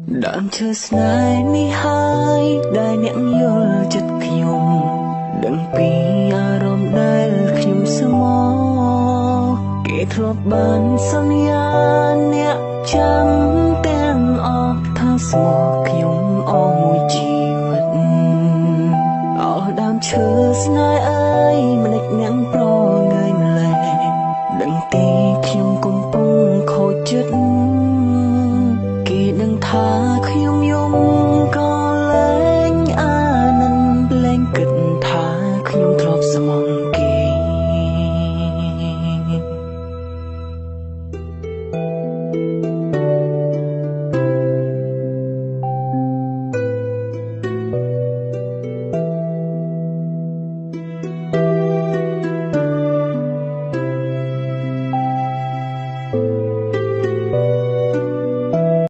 ដើមឈើស្នេហ៍នេះហើយដែលអ្នកយល់ចិត្តខ្ញុំដឹងពីអារម្មណ៍ដែលខ្ញុំស្មោះគេធ្លាប់បានសន្យាអ្នកចាំទាំងអស់ថាស្មោះខ្ញុំអស់មួយជីវិតអស់ដើមឈើស្នេហ៍អើយមិនដេចអ្នកប្រងើយម្លេះដឹងទីខ្ញុំកំពុងខូចចិត្តគេដឹងថា